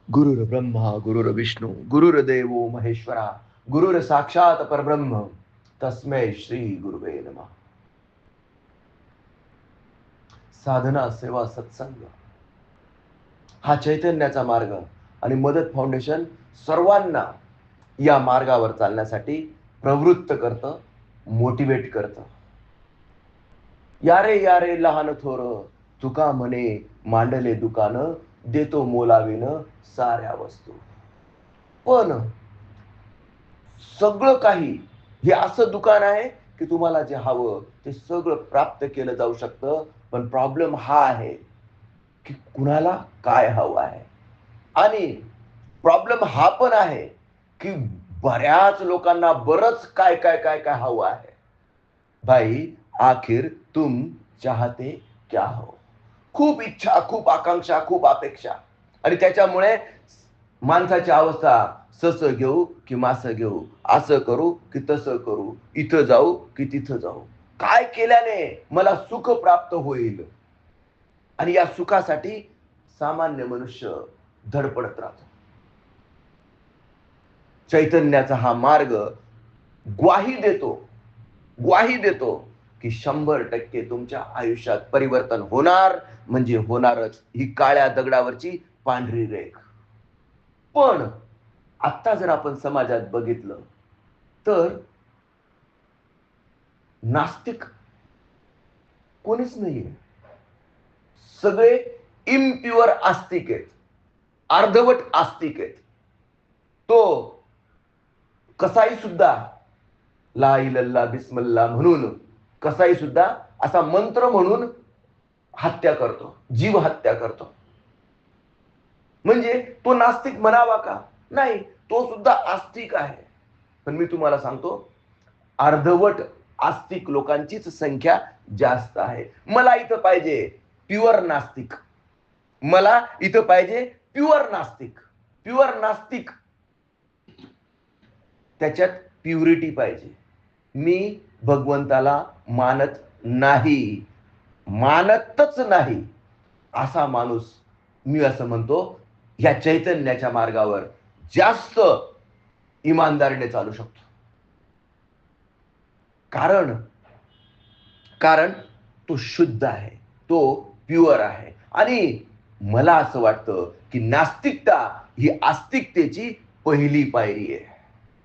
गुरुर ब्रह्मा गुरुर्विष्णू गुरुर्देवो महेश्वरा गुरुर साक्षात परब्रह्म तस्मै श्री गुरुवे नमः. साधना सेवा सत्संग हा चैतन्याचा मार्ग आणि मदत फाउंडेशन सर्वांना या मार्गावर चालण्यासाठी प्रवृत्त करतं, मोटिवेट करतं. यारे यारे लहान थोर तुका म्हणे मांडले दुकान देतो मोलाविन साऱ्या वस्तू. पण सगळं काही हे असं दुकान आहे की तुम्हाला जे हवं ते सगळं प्राप्त केलं जाऊ शकतं. पण प्रॉब्लेम हा आहे की कुणाला काय हवं आहे. आणि प्रॉब्लेम हा पण आहे की बऱ्याच लोकांना बरंच काय काय काय काय हवं आहे. भाई आखिर तुम चाहते क्या हो. खूप इच्छा, खूप आकांक्षा, खूप अपेक्षा आणि त्याच्यामुळे माणसाची अवस्था सस घेऊ की मास घेऊ, असं करू की तसं करू, इथं जाऊ की तिथं जाऊ, काय केल्याने मला सुख प्राप्त होईल. आणि या सुखासाठी सामान्य मनुष्य धडपडत राहतो. चैतन्याचा हा मार्ग ग्वाही देतो, ग्वाही देतो की 100% तुमच्या आयुष्यात परिवर्तन होणार म्हणजे होणारच. ही काळ्या दगडावरची पांढरी रेख. पण आता जर आपण समाजात बघितलं तर नास्तिक कोणीच नाहीये. सगळे इम्प्युअर आस्तिक आहेत, अर्धवट आस्तिक आहेत. तो कसाई सुद्धा ला इलल्ला बिस्मिल्ला म्हणून कसाई सुद्धा असा मंत्र म्हणून हत्या करतो, जीव हत्या करतो. म्हणजे तो नास्तिक म्हणावा का? नाही, तो सुद्धा आस्तिक आहे. पण मी तुम्हाला सांगतो, अर्धवट आस्तिक लोकांचीच संख्या जास्त आहे. मला इथं पाहिजे प्युअर नास्तिक, मला इथं पाहिजे प्युअर नास्तिक. प्युअर नास्तिक त्याच्यात प्युरिटी पाहिजे. मी भगवंताला मानत नाही, मानतच नाही असा माणूस, मी असं म्हणतो, या चैतन्याच्या मार्गावर जास्त इमानदारीने चालू शकतो. कारण कारण तो शुद्ध आहे, तो प्युअर आहे. आणि मला असं वाटतं की नास्तिकता ही आस्तिकतेची पहिली पायरी आहे.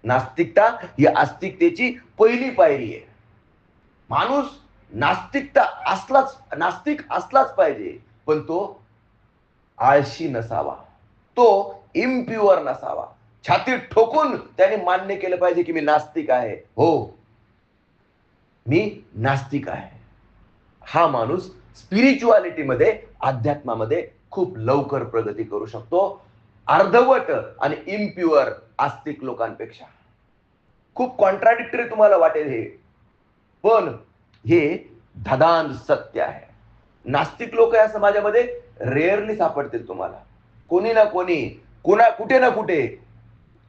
नास्तिकता ही आस्तिकतेची पहिली पायरी आहे. माणूस नास्तिक असलाच पाहिजे, पण तो आळशी नसावा, तो इम्प्युअर नसावा. छाती ठोकून त्याने मान्य केलं पाहिजे की मी नास्तिक आहे. हो, मी नास्तिक आहे. हा माणूस स्पिरिच्युअलिटीमध्ये, अध्यात्मामध्ये खूप लवकर प्रगती करू शकतो, अर्धवट आणि इम्प्युअर आस्तिक लोकांपेक्षा. खूप कॉन्ट्राडिक्टरी तुम्हाला वाटेल हे, पण हे धदांध सत्य आहे. नास्तिक लोक या समाजामध्ये रेअरली सापडतील तुम्हाला. कोणी ना कोणी, कुठे ना कुठे,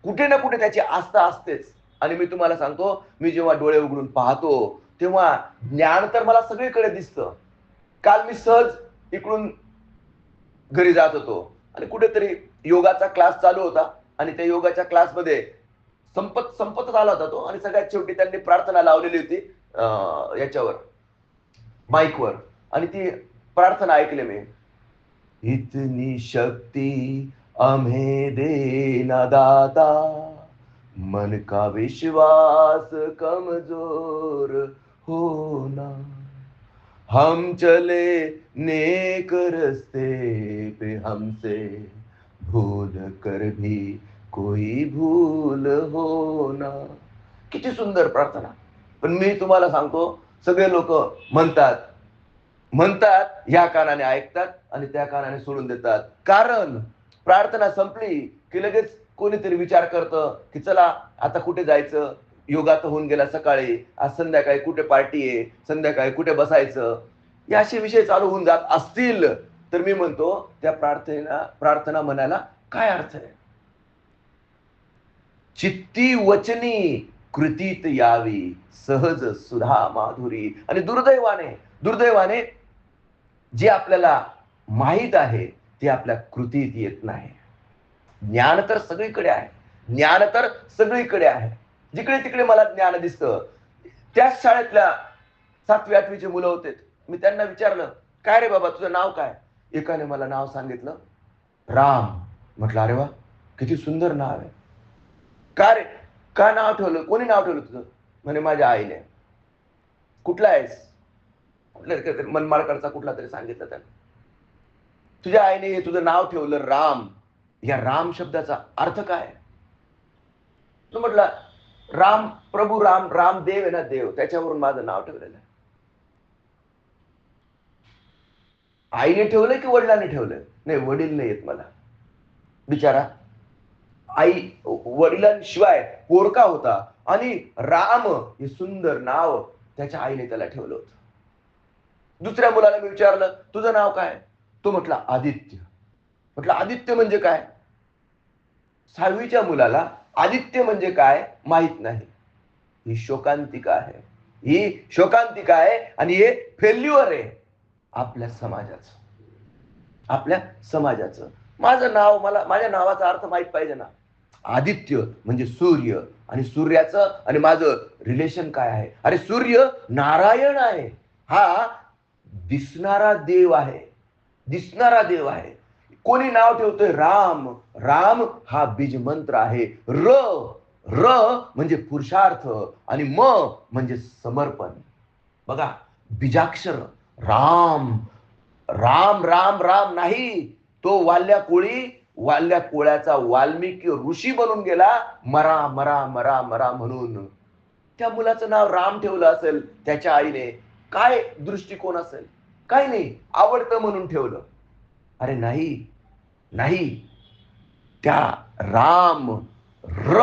कुठे ना कुठे त्याची आस्था असतेच. आणि मी तुम्हाला सांगतो, मी जेव्हा डोळे उघडून पाहतो तेव्हा ज्ञान तर मला सगळीकडे दिसतं. काल मी सहज इकडून घरी जात होतो आणि कुठेतरी योगाचा क्लास चालू होता आणि त्या योगाच्या क्लासमध्ये संपतच आला होता तो. आणि सगळ्यात शेवटी त्यांनी प्रार्थना लावलेली होती याच्यावर, माईकवर. आणि ती प्रार्थना ऐकली मी. इतनी शक्ति हमें देना दाता, मन का विश्वास कमजोर होना, हम चले नेक रस्ते पे हमसे भूल कर भी कोई भूल होना. किती सुंदर प्रार्थना. पण मी तुम्हाला सांगतो, सगळे लोक म्हणतात म्हणतात ह्या कानाने ऐकतात आणि त्या कानाने सोडून देतात. कारण प्रार्थना संपली की लगेच कोणीतरी विचार करतं की चला आता कुठे जायचं, योगा तर होऊन गेला सकाळी, आज संध्याकाळी कुठे पार्टी आहे, संध्याकाळी कुठे बसायचं, या असे विषय चालू होऊन जात असतील तर मी म्हणतो त्या प्रार्थना म्हणायला काय अर्थ आहे. चित्ती वचनी कृतीत यावी सहज सुधा माधुरी. आणि दुर्दैवाने जे आपल्याला माहीत आहे ते आपल्या कृतीत येत नाही. ज्ञान तर सगळीकडे आहे, ज्ञान तर सगळीकडे आहे. जिकडे तिकडे मला ज्ञान दिसतं. त्याच शाळेतल्या 7वी-8वीचे मुलं होते. मी त्यांना विचारलं, काय रे बाबा तुझं नाव काय? एकाने मला नाव सांगितलं, राम. म्हटलं अरे वा, किती सुंदर नाव आहे. का रे, का नाव ठेवलं? कोणी नाव ठेवलं तुझं? म्हणे माझ्या आईने. कुठला आहेस? कुठल्या मनमाडकडचा कुठला तरी सांगितलं त्याने. तुझ्या आईने हे तुझं नाव ठेवलं राम. या राम शब्दाचा अर्थ काय? तो म्हटला राम, प्रभू राम, रामदेव आहे ना देव, त्याच्यावरून माझं नाव ठेवलेलं आहे. आईने ठेवलंय की वडिलांनी ठेवलंय? नाही, वडील नाही येत मला. बिचारा आई वडिलांशिवाय पोरका होता आणि राम हे सुंदर नाव त्याच्या आईने त्याला ठेवलं होतं. दुसऱ्या मुलाला मी विचारलं, तुझं नाव काय? तो म्हटला आदित्य. म्हटलं आदित्य म्हणजे काय? 6वीच्या मुलाला आदित्य म्हणजे काय माहित नाही. ही शोकांतिका आहे, ही शोकांतिका आहे आणि हे फेल्युअर आहे आपल्या समाजाचं, आपल्या समाजाचं. माझं नाव, मला माझ्या नावाचा अर्थ माहित पाहिजे ना. आदित्य म्हणजे सूर्य, आणि सूर्याचं आणि माझं रिलेशन काय आहे? अरे सूर्य नारायण आहे, हा दिसणारा देव आहे, दिसणारा देव आहे. कोणी नाव ठेवतोय राम. राम हा बीज मंत्र आहे. र र म्हणजे पुरुषार्थ आणि म म्हणजे समर्पण. बघा, बीजाक्षर राम. राम राम राम नाही, तो वाल्या कोळ्याचा वाल्मिकी ऋषी बनून गेला, मरा मरा मरा मरा म्हणून. त्या मुलाचं नाव राम ठेवलं असेल त्याच्या आईने, काय दृष्टिकोन असेल? काय नाही, आवडतं म्हणून ठेवलं. अरे नाही, नाही, त्या राम, र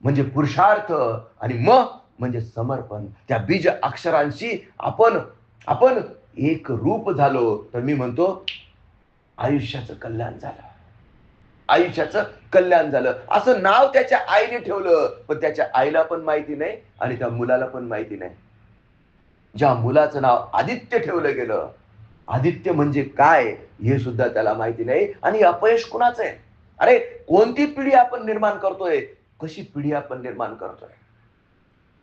म्हणजे पुरुषार्थ आणि म म्हणजे समर्पण. त्या बीज अक्षरांशी आपण आपण एक रूप झालो तर मी म्हणतो आयुष्याचं कल्याण झालं, आयुष्याचं कल्याण झालं. असं नाव त्याच्या आईने ठेवलं, पण त्याच्या आईला पण माहिती नाही आणि त्या मुलाला पण माहिती नाही. ज्या मुलाचं नाव आदित्य ठेवलं गेलं, आदित्य म्हणजे काय हे सुद्धा त्याला माहिती नाही. आणि अपयश कुणाचं आहे? अरे कोणती पिढी आपण निर्माण करतोय, कशी पिढी आपण निर्माण करतोय.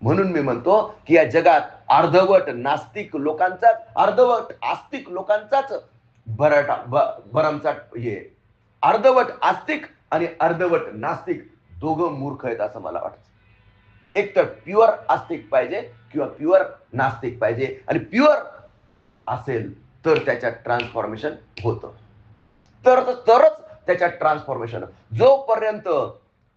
म्हणून मी म्हणतो की या जगात अर्धवट नास्तिक लोकांचाच, अर्धवट आस्तिक लोकांचाच भरमसाठ हे. अर्धवट आस्तिक आणि अर्धवट नास्तिक दोघं मूर्ख आहेत असं मला वाटतं. एक तर प्युअर आस्तिक पाहिजे किंवा प्युअर नास्तिक पाहिजे, आणि प्युअर असेल तर त्याच्यात ट्रान्सफॉर्मेशन होतं, तरच त्याच्यात ट्रान्सफॉर्मेशन. जोपर्यंत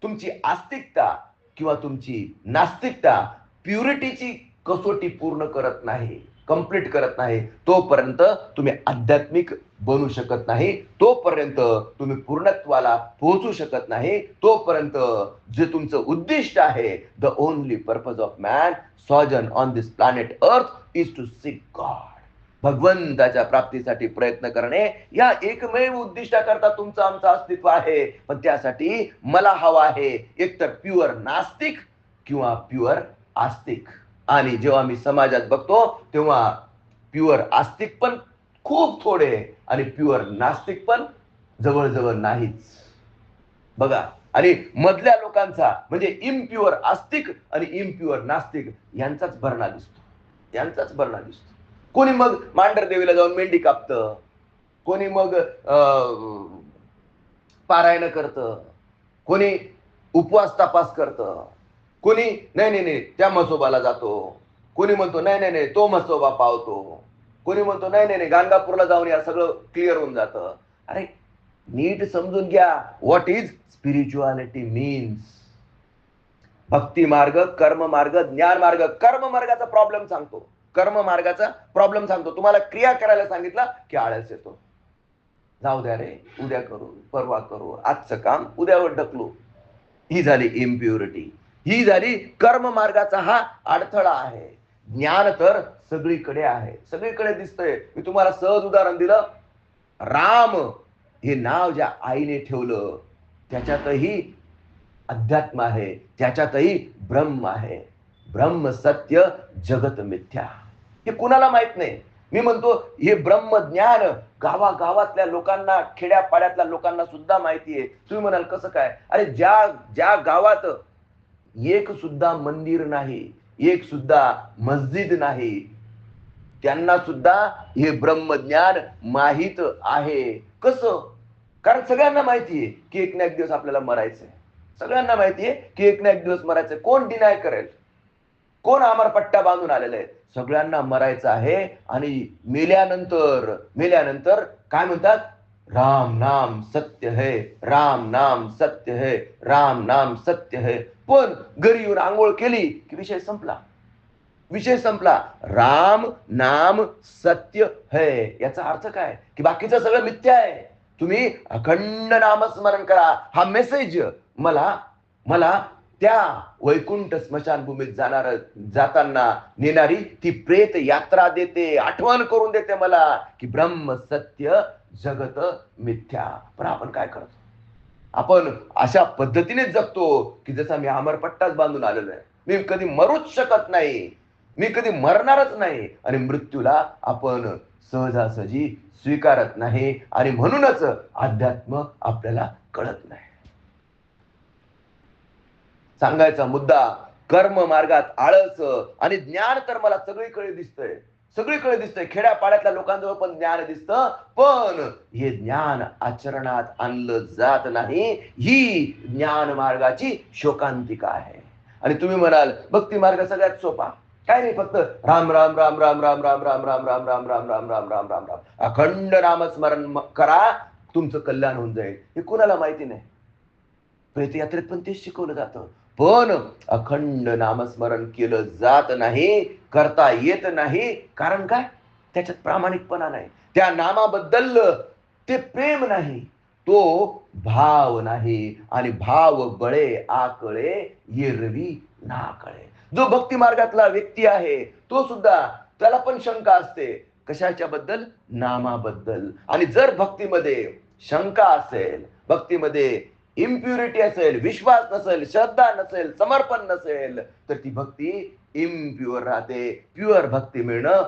तुमची आस्तिकता किंवा तुमची नास्तिकता प्युरिटीची कसोटी पूर्ण करत नाही, कंप्लीट करत नाही, तोपर्यंत तुम्ही आध्यात्मिक बनू शकत नाही, तोपर्यंत तुम्ही पूर्णत्वाला पोहोचू शकत नाही, तोपर्यंत जे तुमचं उद्दिष्ट आहे, the only purpose of man sojourn on this planet earth is to seek God. भगवंताच्या प्राप्तीसाठी प्रयत्न करणे, या एकमेव उद्दिष्टाकरता तुमचं आमचं अस्तित्व आहे. पण त्यासाठी मला हवा आहे एकतर प्युअर नास्तिक किंवा प्युअर आस्तिक. आणि जेव्हा मी समाजात बघतो तेव्हा प्युअर आस्तिक पण खूप थोडे आणि प्युअर नास्तिक पण जवळजवळ नाहीच. बघा, आणि मधल्या लोकांचा म्हणजे इम्प्युअर आस्तिक आणि इम्प्युअर नास्तिक यांचाच भरणा दिसतो, यांचाच भरणा दिसतो. कोणी मग मांढर देवीला जाऊन मेंढी कापतं, कोणी मग पारायण करतं, कोणी उपवास तपास करतं, कोणी नाही नाही नाही त्या म्हसोबाला जातो, कोणी म्हणतो नाही नाही नाही तो म्हसोबा पावतो, कोणी म्हणतो नाही नाही नाही गाणगापूरला जाऊन या सगळं क्लिअर होऊन जातं. अरे नीट समजून घ्या, व्हॉट इज स्पिरिच्युअलिटी मीन्स. भक्ती मार्ग, कर्म मार्ग, ज्ञान मार्ग. कर्म मार्गाचा प्रॉब्लेम सांगतो, कर्म मार्गाचा प्रॉब्लेम सांगतो. तुम्हाला क्रिया करायला सांगितलं की आळस येतो. जाऊ द्या रे, उद्या करू, परवा करू, आजचं काम उद्यावर ढकलू. ही झाली इम्प्युरिटी, ही झाली कर्म मार्गाचा हा अडथळा आहे. ज्ञान तर सगळीकडे आहे, सगळीकडे दिसतंय. मी तुम्हाला सहज उदाहरण दिलं, राम हे नाव ज्या आईने ठेवलं त्याच्यातही अध्यात्म आहे, त्याच्यातही ब्रह्म आहे. ब्रह्म सत्य, जगत मिथ्या. हे कुणाला माहित नाही. मी म्हणतो हे ब्रह्मज्ञान गावागावातल्या लोकांना, खेड्यापाड्यातल्या लोकांना सुद्धा माहिती आहे. तुम्ही म्हणाल कसं काय? अरे ज्या ज्या गावात एक सुद्धा मंदिर नाही, एक सुद्धा मस्जिद नाही, त्यांना सुद्धा हे ब्रह्मज्ञान माहित आहे. कसं? कारण सगळ्यांना माहितीये की एक ना एक दिवस आपल्याला मरायचंय. सगळ्यांना माहितीये की एक ना एक दिवस मरायचंय. कोण डिनाय करेल? कोण अमरपट्टा बांधून आलेला आहे? सगळ्यांना मरायचं आहे. आणि मेल्यानंतर मेल्यानंतर काय म्हणतात? राम नाम सत्य है, राम नाम सत्य है, राम नाम सत्य है. पण घरी येऊन आंघोळ केली की विषय संपला. विषय संपला. राम नाम सत्य है याचा अर्थ काय? की बाकीचं सगळं मिथ्या आहे. तुम्ही अखंड नामस्मरण करा. हा मेसेज मला मला त्या वैकुंठ स्मशानभूमीत जाताना नेणारी ती प्रेत यात्रा देते, आठवण करून देते मला की ब्रह्म सत्य जगत मिथ्या. पण आपण काय करतो? आपण अशा पद्धतीने जगतो की जसा मी अमरपट्टाच बांधून आलेलो आहे. मी कधी मरूच शकत नाही, मी कधी मरणारच नाही. आणि मृत्यूला आपण सहजासहजी स्वीकारत नाही. आणि म्हणूनच अध्यात्म आपल्याला कळत नाही. सांगायचा मुद्दा, कर्म मार्गात आळस आणि ज्ञान तर मला सगळीकडे दिसतंय, सगळीकडे दिसतंय. खेड्यापाड्यातल्या लोकांजवळ पण ज्ञान दिसतं, पण हे ज्ञान आचरणात आणलं जात नाही. ही ज्ञान मार्गाची शोकांतिका आहे. आणि तुम्ही म्हणाल भक्ती मार्ग सगळ्यात सोपा. काय नाही, फक्त राम राम राम राम राम राम राम राम राम राम राम राम राम राम राम राम अखंड नामस्मरण करा, तुमचं कल्याण होऊन जाईल. हे कुणाला माहिती नाही. प्रेतयात्रेत पण तेच शिकवलं जातं. पण अखंड नामस्मरण केलं जात नाही, करता येत नाही. कारण काय? त्याच्यात प्रामाणिकपणा नाही, त्या नामाबद्दल ते प्रेम नाही, तो भाव नाही. आणि भाव बळे आकळे येरवी ना कळे. जो भक्ती मार्गातला व्यक्ती आहे तो सुद्धा, त्याला पण शंका असते. कशाच्या बद्दल? नामाबद्दल. आणि जर भक्तीमध्ये शंका असेल, भक्तीमध्ये इम्प्युरिटी असेल, विश्वास नसेल, श्रद्धा नसेल, समर्पण नसेल, तर ती भक्ती इम्प्युअर राहते. प्युअर भक्ती मिळणं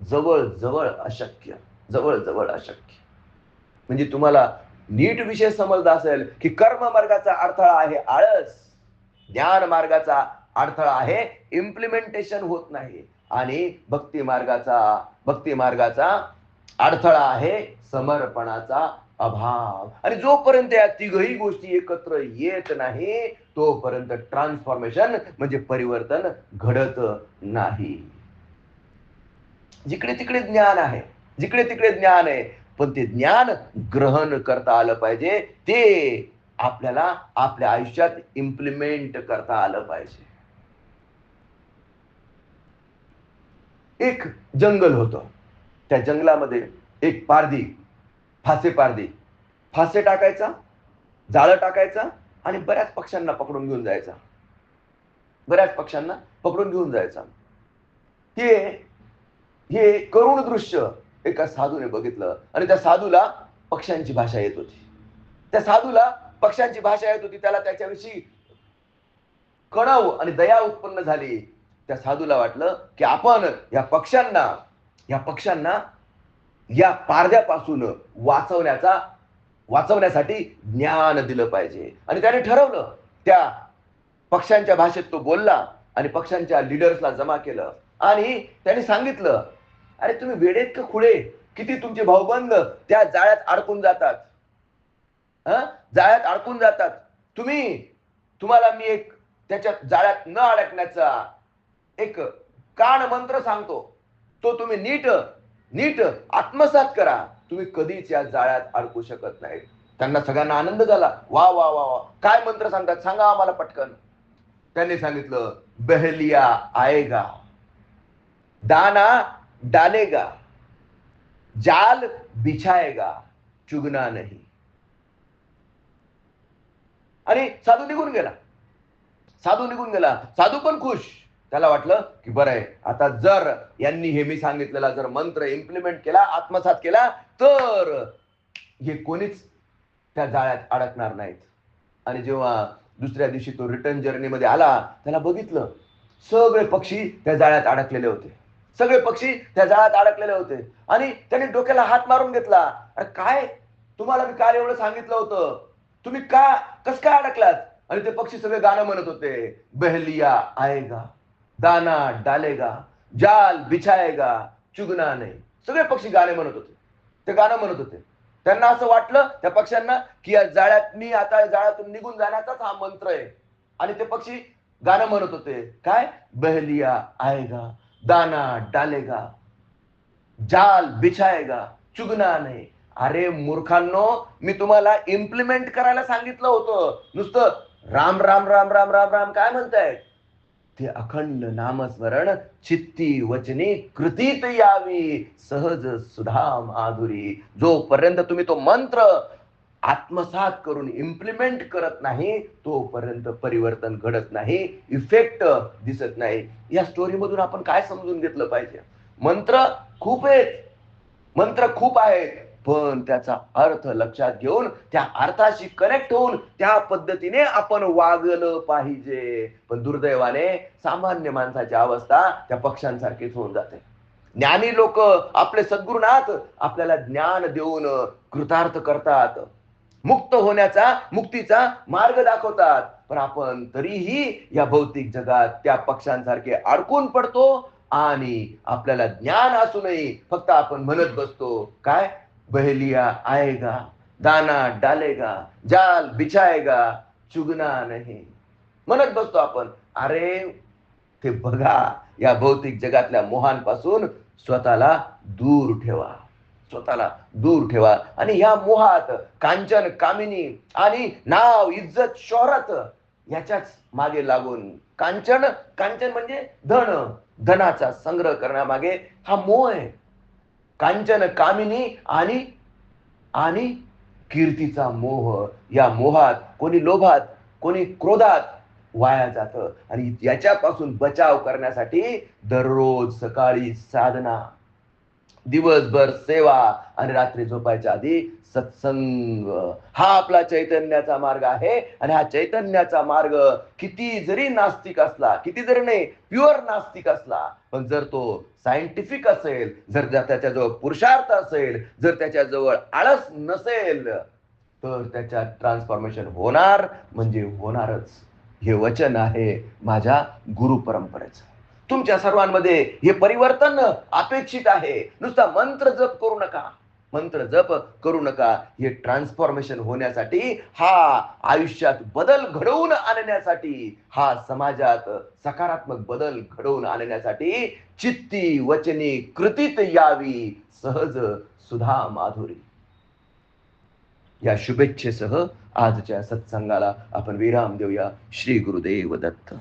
जवळ जवळ अशक्य, जवळ जवळ अशक्य. म्हणजे तुम्हाला नीट विषय समजला असेल की कर्म मार्गाचा अडथळा आहे आळस, ज्ञान मार्गाचा अडथळा आहे इम्प्लिमेंटेशन होत नाही, आणि भक्ती मार्गाचा अडथळा आहे समर्पणाचा अभाव. आणि जोपर्यंत या तिघही गोष्टी एकत्र येत नाही तोपर्यंत ट्रान्सफॉर्मेशन म्हणजे परिवर्तन घडत नाही. जिकडे तिकडे ज्ञान आहे, जिकडे तिकडे ज्ञान आहे, पण ते ज्ञान ग्रहण करता आलं पाहिजे. ते आपल्याला आपल्या आयुष्यात इम्प्लिमेंट करता आलं पाहिजे. एक जंगल होतं. त्या जंगलामध्ये एक पारधी, फासे पारधी, फासे टाकायचा, जाळं टाकायचा आणि बऱ्याच पक्ष्यांना पकडून घेऊन जायचा. बऱ्याच पक्ष्यांना पकडून घेऊन जायचा. हे करुण दृश्य एका साधूने बघितलं. आणि त्या साधूला पक्ष्यांची भाषा येत होती. त्या साधूला पक्ष्यांची भाषा येत होती. त्याला त्याच्याविषयी कणव आणि दया उत्पन्न झाली. त्या साधूला वाटलं की आपण या पक्ष्यांना या पारध्यापासून वाचवण्यासाठी ज्ञान दिलं पाहिजे. आणि त्याने ठरवलं, त्या पक्ष्यांच्या भाषेत तो बोलला आणि पक्ष्यांच्या लीडर्सला जमा केलं. आणि त्याने सांगितलं, अरे तुम्ही वेडेत का खुळे? किती तुमचे भाऊबंद त्या जाळ्यात अडकून जातात, जाळ्यात अडकून जातात. तुम्हाला मी एक त्याच्यात जाळ्यात न अडकण्याचा एक कान मंत्र सांगतो, तो तुम्ही नीट आत्मसात करा. तुम्ही कधीच या जाळ्यात अडकू शकत नाही. त्यांना सगळ्यांना आनंद झाला. वा वा वा वा, काय मंत्र सांगतात सांगा आम्हाला पटकन. त्यांनी सांगितलं, बहलिया आएगा, दाना डालेगा, जाल बिछाएगा, चुगना नहीं. आणि साधू निघून गेला. साधू पण खुश. त्याला वाटलं की बरं आहे, आता जर यांनी हे मी सांगितलेला जर मंत्र इम्प्लिमेंट केला, आत्मसात केला, तर हे कोणीच त्या जाळ्यात अडकणार नाहीत. आणि जेव्हा दुसऱ्या दिवशी तो रिटर्न जर्नी मध्ये आला, त्याला बघितलं सगळे पक्षी त्या जाळ्यात अडकलेले होते. सगळे पक्षी त्या जाळ्यात अडकलेले होते आणि त्यांनी डोक्याला हात मारून घेतला. अरे काय, तुम्हाला मी काल एवढं सांगितलं होतं, तुम्ही कस काय अडकलात? आणि ते पक्षी सगळे गाणं म्हणत होते, बहलिया आएगा, दाना डालेगा, जाल बिछाएगा, चुगना नाही. सगळे पक्षी गाणे म्हणत होते, ते गाणं म्हणत होते. त्यांना असं वाटलं त्या पक्ष्यांना की या जाळ्यात मी आता जाळ्यातून निघून जाण्याचाच हा मंत्र आहे. आणि ते पक्षी गाणं म्हणत होते, काय, बहलिया आएगा, दाना डालेगा, जाल बिछाएगा, चुगना नाही. अरे मूर्खांनो, मी तुम्हाला इम्प्लिमेंट करायला सांगितलं होतं. नुसतं राम राम राम राम राम राम काय म्हणताय? ते अखंड नामस्मरण चित्ती वचनी कृतीत यावी, सहज सुधा माधुरी. जोपर्यंत तुम्ही तो मंत्र आत्मसात करून इम्प्लिमेंट करत नाही तोपर्यंत परिवर्तन घडत नाही, इफेक्ट दिसत नाही. या स्टोरी मधून आपण काय समजून घेतलं पाहिजे? मंत्र खूप आहेत, मंत्र खूप आहेत, पण त्याचा अर्थ लक्षात घेऊन त्या अर्थाशी कनेक्ट होऊन त्या पद्धतीने आपण वागलं पाहिजे. पण दुर्दैवाने सामान्य माणसाची अवस्था त्या पक्ष्यांसारखीच होऊन जाते. ज्ञानी लोक, आपले सद्गुरुनाथ आपल्याला ज्ञान देऊन कृतार्थ करतात, मुक्त होण्याचा, मुक्तीचा मार्ग दाखवतात, पण आपण तरीही या भौतिक जगात त्या पक्ष्यांसारखे अडकून पडतो आणि आपल्याला ज्ञान असूनही फक्त आपण म्हणत बसतो, काय, बहलिया आएगा, दाना डालेगा, जाल बिछाएगा, चुगना नहीं, म्हणत बसतो आपण. अरे ते बघा, या भौतिक जगातल्या मोहांपासून स्वतःला दूर ठेवा, स्वतःला दूर ठेवा. आणि या मोहात कांचन कामिनी आणि नाव इज्जत शोहरत याच्याच मागे लागून, कांचन, कांचन म्हणजे धन, धनाचा संग्रह करण्यामागे हा मोह आहे. कांचन कामिनी आणि आणि कीर्तीचा मोह. या मोहात कोणी लोभात, कोणी क्रोधात वाया जातं. आणि याच्यापासून बचाव करण्यासाठी दररोज सकाळी साधना, दिवसभर सेवा आणि रात्री झोपायच्या आधी सत्संग, हा आपला चैतन्याचा मार्ग आहे. आणि हा चैतन्याचा मार्ग किती जरी नास्तिक असला, किती जरी नाही, प्युअर नास्तिक असला, पण जर तो सायंटिफिक असेल, जर त्याच्याजवळ पुरुषार्थ असेल, जर त्याच्याजवळ आळस नसेल, तर त्याच्यात ट्रान्सफॉर्मेशन होणार म्हणजे होणारच. हे वचन आहे माझ्या गुरु परंपरेचं. तुमच्या सर्वांमध्ये हे परिवर्तन अपेक्षित आहे. नुसता मंत्र जप करू नका, मंत्र जप करू नका. हे ट्रान्सफॉर्मेशन होण्यासाठी, हा आयुष्यात बदल घडवून आणण्यासाठी, हा समाजात सकारात्मक बदल घडवून आणण्यासाठी चित्ती वचनी कृतीत यावी, सहज सुधा माधुरी. या शुभेच्छेसह आजच्या सत्संगाला आपण विराम देऊया. श्री गुरुदेव दत्त.